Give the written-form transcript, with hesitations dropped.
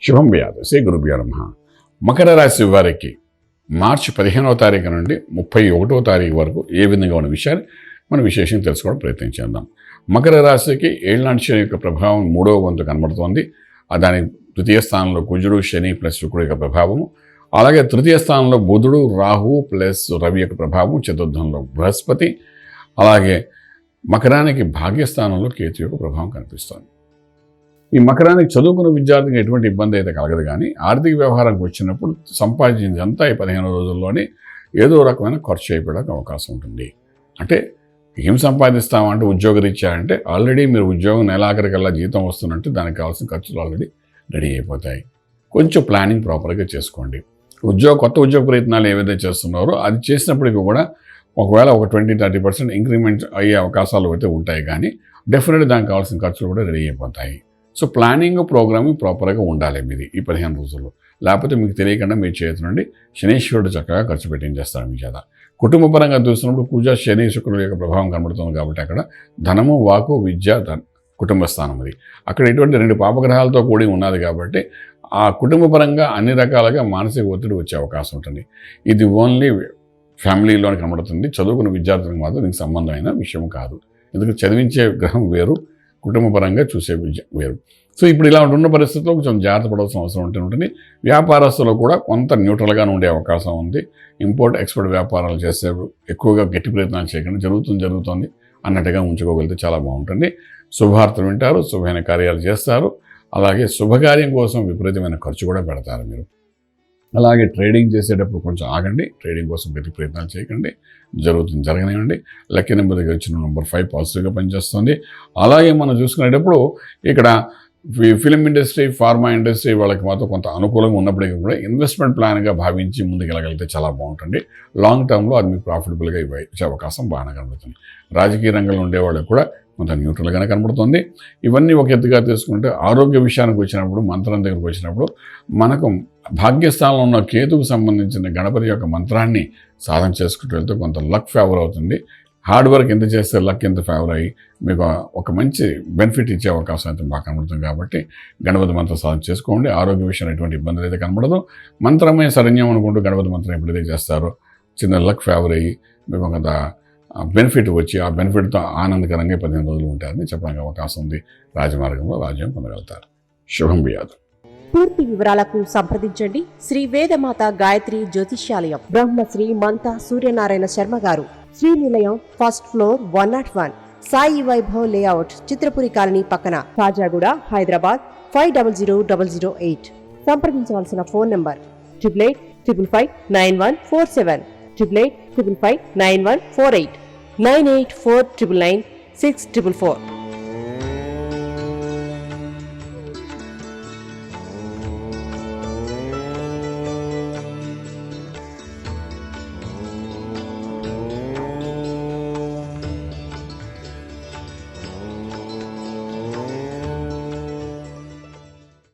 శుభం వ్యాధి శ్రీ గురుభ్యో నమః. మకర రాశి వారికి మార్చి 15వ తారీఖు నుండి 31వ తారీఖు వరకు ఏ విధంగా ఉన్న విషయాన్ని మనం విశేషంగా తెలుసుకోవడం ప్రయత్నం చేద్దాం. మకర రాశికి ఏళ్ళనాటి శని యొక్క ప్రభావం 3వ వంతు కనబడుతోంది. దాని తృతీయ స్థానంలో కుజుడు, శని ప్లస్ శుక్రుడు యొక్క ప్రభావము, అలాగే తృతీయ స్థానంలో బుధుడు, రాహు ప్లస్ రవి యొక్క ప్రభావం, చతుర్థంలో బృహస్పతి, అలాగే మకరానికి భాగ్యస్థానంలో కేతు యొక్క ప్రభావం కనిపిస్తోంది. ఈ మకరానికి చదువుకున్న విద్యార్థికి ఎటువంటి ఇబ్బంది అయితే కలగదు, కానీ ఆర్థిక వ్యవహారానికి వచ్చినప్పుడు సంపాదించిందంతా ఈ 15 రోజుల్లోనే ఏదో రకమైన ఖర్చు అయిపోయడానికి అవకాశం ఉంటుంది. అంటే ఏం సంపాదిస్తామంటే ఉద్యోగరీత్యా అంటే ఆల్రెడీ మీరు ఉద్యోగం నెలాఖరికల్లా జీతం వస్తున్నట్టు దానికి కావాల్సిన ఖర్చులు ఆల్రెడీ రెడీ అయిపోతాయి. కొంచెం ప్లానింగ్ ప్రాపర్గా చేసుకోండి. కొత్త ఉద్యోగ ప్రయత్నాలు ఏవైతే చేస్తున్నారో అది చేసినప్పటికీ కూడా ఒకవేళ ఒక 20-30% ఇంక్రిమెంట్ అయ్యే అవకాశాలు అయితే ఉంటాయి, కానీ డెఫినెట్గా దానికి కావాల్సిన ఖర్చులు కూడా రెడీ అయిపోతాయి. సో ప్లానింగ్ ప్రోగ్రామింగ్ ప్రాపర్గా ఉండాలి మీది ఈ 15 రోజుల్లో. లేకపోతే మీకు తెలియకుండా మీ చేతి నుండి శనీశ్వరుడు చక్కగా ఖర్చు పెట్టించేస్తారు మీ చేత. కుటుంబ పరంగా చూసినప్పుడు పూజ శని శుక్రుడు యొక్క ప్రభావం కనబడుతుంది కాబట్టి అక్కడ ధనము, వాకు, విద్య, కుటుంబ స్థానం అది. అక్కడ ఎటువంటి 2 పాపగ్రహాలతో కూడి ఉన్నది కాబట్టి ఆ కుటుంబ పరంగా అన్ని రకాలుగా మానసిక ఒత్తిడి వచ్చే అవకాశం ఉంటుంది. ఇది ఓన్లీ ఫ్యామిలీలోనే కనబడుతుంది. చదువుకున్న విద్యార్థులకు మాత్రం దీనికి సంబంధమైన విషయం కాదు. ఎందుకంటే చదివించే గ్రహం వేరు, కుటుంబ పరంగా చూసే విద్య వేరు. సో ఇప్పుడు ఇలా ఉన్న పరిస్థితుల్లో కొంచెం జాగ్రత్త పడాల్సిన అవసరం ఉంటుంది. వ్యాపారస్తులు కూడా కొంత న్యూట్రల్గానే ఉండే అవకాశం ఉంది. ఇంపోర్ట్ ఎక్స్పోర్ట్ వ్యాపారాలు చేసే ఎక్కువగా గట్టి ప్రయత్నాలు చేయకుండా జరుగుతుంది అన్నట్టుగా ఉంచుకోగలిగితే చాలా బాగుంటుంది. శుభార్తలు వింటారు, శుభమైన కార్యాలు చేస్తారు, అలాగే శుభకార్యం కోసం విపరీతమైన ఖర్చు కూడా పెడతారు మీరు. అలాగే ట్రేడింగ్ చేసేటప్పుడు కొంచెం ఆగండి, ట్రేడింగ్ కోసం గట్టి ప్రయత్నాలు చేయకండి, జరగనివ్వండి. లక్కీ నెంబర్ దగ్గర వచ్చిన నెంబర్ 5 పాజిటివ్గా పనిచేస్తుంది. అలాగే మనం చూసుకునేటప్పుడు ఇక్కడ ఫిలిం ఇండస్ట్రీ, ఫార్మా ఇండస్ట్రీ వాళ్ళకి మాత్రం కొంత అనుకూలంగా ఉన్నప్పటికీ కూడా ఇన్వెస్ట్మెంట్ ప్లాన్గా భావించి ముందుకెళ్ళగలిగితే చాలా బాగుంటుంది. లాంగ్ టర్మ్లో అది మీకు ప్రాఫిటబుల్గా ఇచ్చే అవకాశం బాగా కనబడుతుంది. రాజకీయ రంగంలో ఉండేవాళ్ళకి కూడా కొంత న్యూట్రల్గానే కనబడుతుంది. ఇవన్నీ ఒక ఎత్తుగా తీసుకుంటే ఆరోగ్య విషయానికి వచ్చినప్పుడు, మంత్రం దగ్గరకు వచ్చినప్పుడు మనకు భాగ్యస్థానంలో ఉన్న కేతుకు సంబంధించిన గణపతి యొక్క మంత్రాన్ని సాధన చేసుకుంటూ వెళ్తే కొంత లక్ ఫేవర్ అవుతుంది. హార్డ్ వర్క్ ఎంత చేస్తే లక్ ఎంత ఫేవర్ అయ్యి మీకు ఒక మంచి బెనిఫిట్ ఇచ్చే అవకాశం అయితే బాగా కనబడుతుంది. కాబట్టి గణపతి మంత్రం సాధన చేసుకోండి. ఆరోగ్య విషయంలో ఎటువంటి ఇబ్బందులు అయితే కనబడదు. మంత్రమే శరణ్యం అనుకుంటూ గణపతి మంత్రం ఎప్పుడైతే చేస్తారో చిన్న లక్ ఫేవర్ అయ్యి మీకు కొంత బెనిఫిట్ వచ్చి ఆ బెనిఫిట్తో ఆనందకరంగా 15 రోజులు ఉంటారని చెప్పడానికి అవకాశం ఉంది. రాజమార్గంలో రాజ్యం పొందగలుగుతారు. శుభం వ్యాధు. పూర్తి వివరాలకు సంప్రదించండి శ్రీ వేదమాత గాయత్రి జ్యోతిష్యాలయం, బ్రహ్మశ్రీ మంతా సూర్యనారాయణ శర్మ గారు, Srinilayam, first floor, 101, Sai Vaibhav layout, Chitrapuri colony పక్కన, కాజాగూడ, హైదరాబాద్ 500008. సంప్రదించవలసిన ఫోన్ నంబర్ 8855559147, 8855559148, 9849996644.